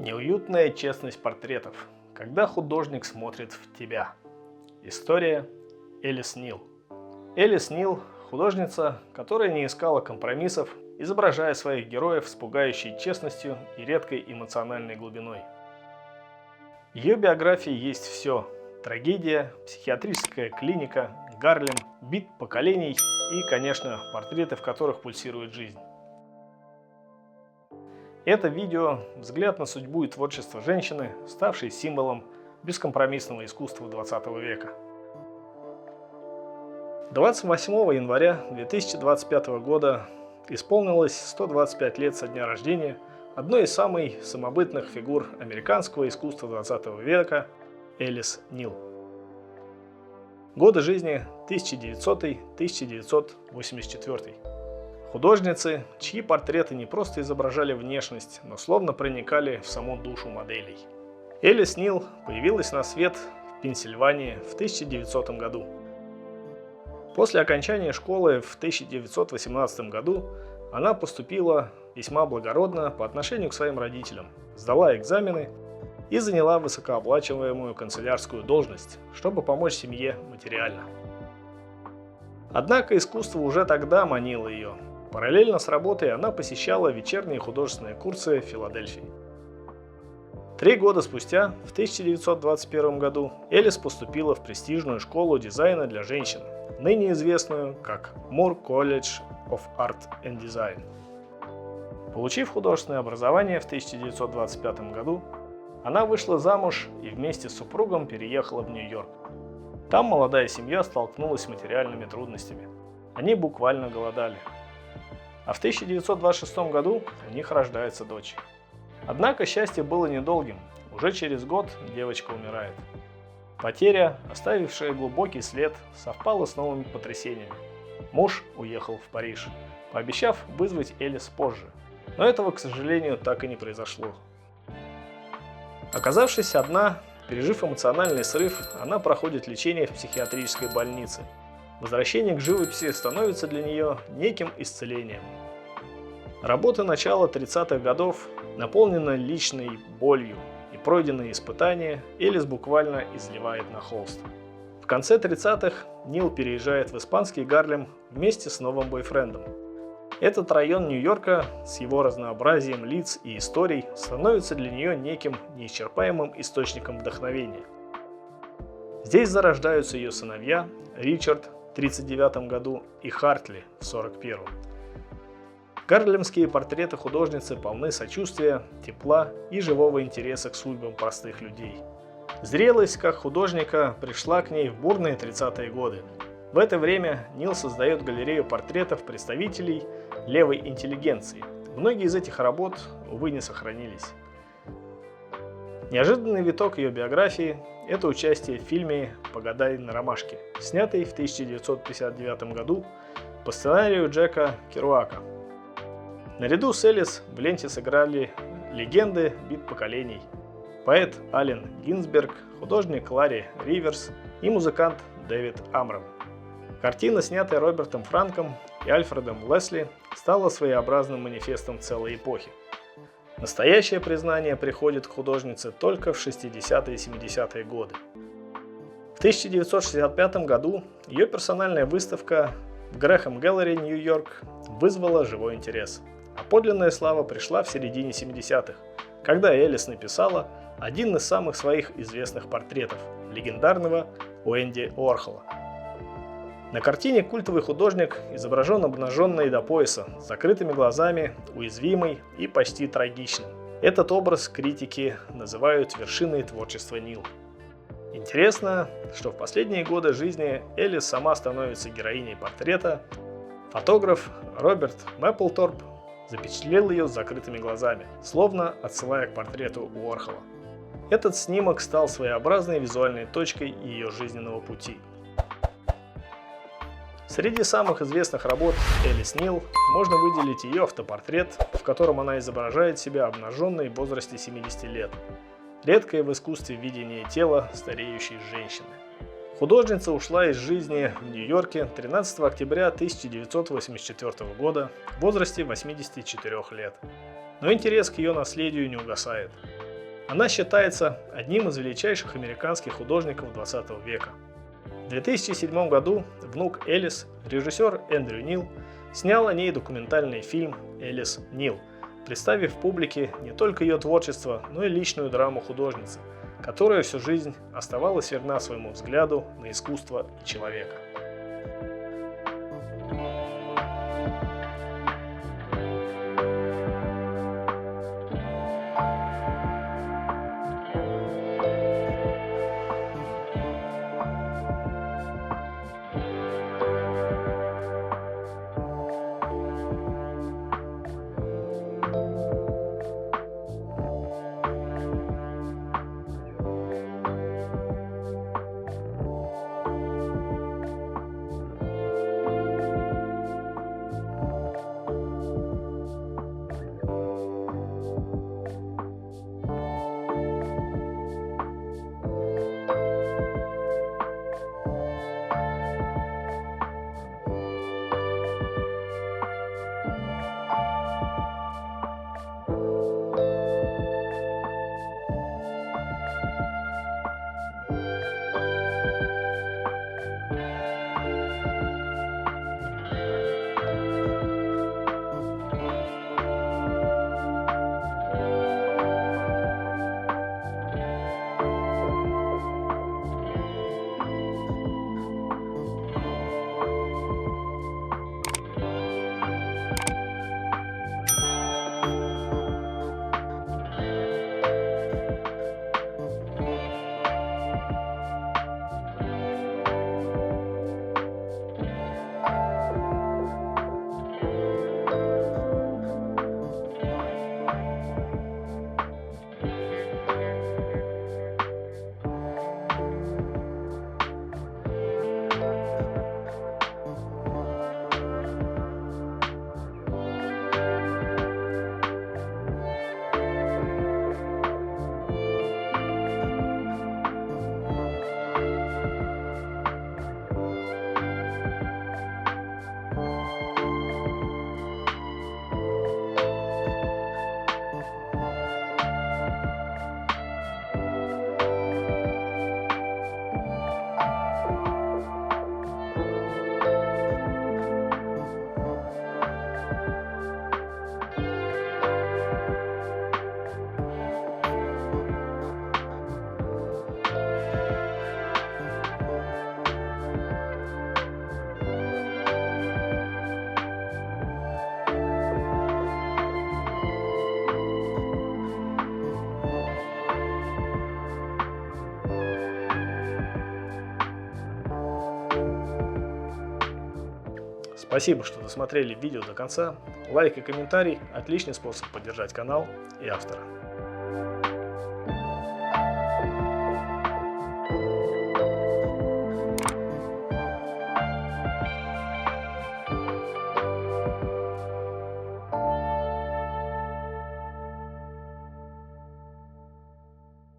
Неуютная честность портретов, когда художник смотрит в тебя. История Элис Нил. Элис Нил – художница, которая не искала компромиссов, изображая своих героев с пугающей честностью и редкой эмоциональной глубиной. В ее биографии есть все – трагедия, психиатрическая клиника, Гарлем, бит поколений и, конечно, портреты, в которых пульсирует жизнь. Это видео – взгляд на судьбу и творчество женщины, ставшей символом бескомпромиссного искусства 20 века. 28 января 2025 года исполнилось 125 лет со дня рождения одной из самых самобытных фигур американского искусства 20 века – Элис Нил. Годы жизни 1900-1984. Художницы, чьи портреты не просто изображали внешность, но словно проникали в саму душу моделей. Элис Нил появилась на свет в Пенсильвании в 1900 году. После окончания школы в 1918 году она поступила весьма благородно по отношению к своим родителям, сдала экзамены и заняла высокооплачиваемую канцелярскую должность, чтобы помочь семье материально. Однако искусство уже тогда манило ее. Параллельно с работой она посещала вечерние художественные курсы в Филадельфии. 3 года спустя, в 1921 году, Элис поступила в престижную школу дизайна для женщин, ныне известную как Moore College of Art and Design. Получив художественное образование в 1925 году, она вышла замуж и вместе с супругом переехала в Нью-Йорк. Там молодая семья столкнулась с материальными трудностями. Они буквально голодали. А в 1926 году у них рождается дочь. Однако счастье было недолгим. Уже через год девочка умирает. Потеря, оставившая глубокий след, совпала с новыми потрясениями. Муж уехал в Париж, пообещав вызвать Элис позже. Но этого, к сожалению, так и не произошло. Оказавшись одна, пережив эмоциональный срыв, она проходит лечение в психиатрической больнице. Возвращение к живописи становится для нее неким исцелением. Работы начала 30-х годов наполнены личной болью, и пройденные испытания Элис буквально изливает на холст. В конце 30-х Нил переезжает в испанский Гарлем вместе с новым бойфрендом. Этот район Нью-Йорка с его разнообразием лиц и историй становится для нее неким неисчерпаемым источником вдохновения. Здесь зарождаются ее сыновья Ричард в 1939 году и Хартли в 1941. Гарлемские портреты художницы полны сочувствия, тепла и живого интереса к судьбам простых людей. Зрелость как художника пришла к ней в бурные 30-е годы. В это время Нил создает галерею портретов представителей левой интеллигенции. Многие из этих работ, увы, не сохранились. Неожиданный виток ее биографии – это участие в фильме «Погадай на ромашке», снятый в 1959 году по сценарию Джека Керуака. Наряду с Элис в ленте сыграли легенды бит поколений: поэт Аллен Гинзберг, художник Ларри Риверс и музыкант Дэвид Амрам. Картина, снятая Робертом Франком и Альфредом Лесли, стала своеобразным манифестом целой эпохи. Настоящее признание приходит к художнице только в 60-е и 70-е годы. В 1965 году ее персональная выставка в Грэхэм Гэллери, Нью-Йорк, вызвала живой интерес. А подлинная слава пришла в середине 70-х, когда Элис написала один из самых своих известных портретов – легендарного Энди Уорхола. На картине культовый художник изображен обнаженный до пояса, с закрытыми глазами, уязвимый и почти трагичным. Этот образ критики называют вершиной творчества Нил. Интересно, что в последние годы жизни Элис сама становится героиней портрета. Фотограф Роберт Мэпплторп запечатлел ее с закрытыми глазами, словно отсылая к портрету Уорхола. Этот снимок стал своеобразной визуальной точкой ее жизненного пути. Среди самых известных работ Элис Нил можно выделить ее автопортрет, в котором она изображает себя обнаженной в возрасте 70 лет. Редкое в искусстве видение тела стареющей женщины. Художница ушла из жизни в Нью-Йорке 13 октября 1984 года в возрасте 84 лет. Но интерес к ее наследию не угасает. Она считается одним из величайших американских художников 20 века. В 2007 году внук Элис, режиссер Эндрю Нил, снял о ней документальный фильм «Элис Нил», представив публике не только ее творчество, но и личную драму художницы, которая всю жизнь оставалась верна своему взгляду на искусство и человека. Спасибо, что досмотрели видео до конца. Лайк и комментарий – отличный способ поддержать канал и автора.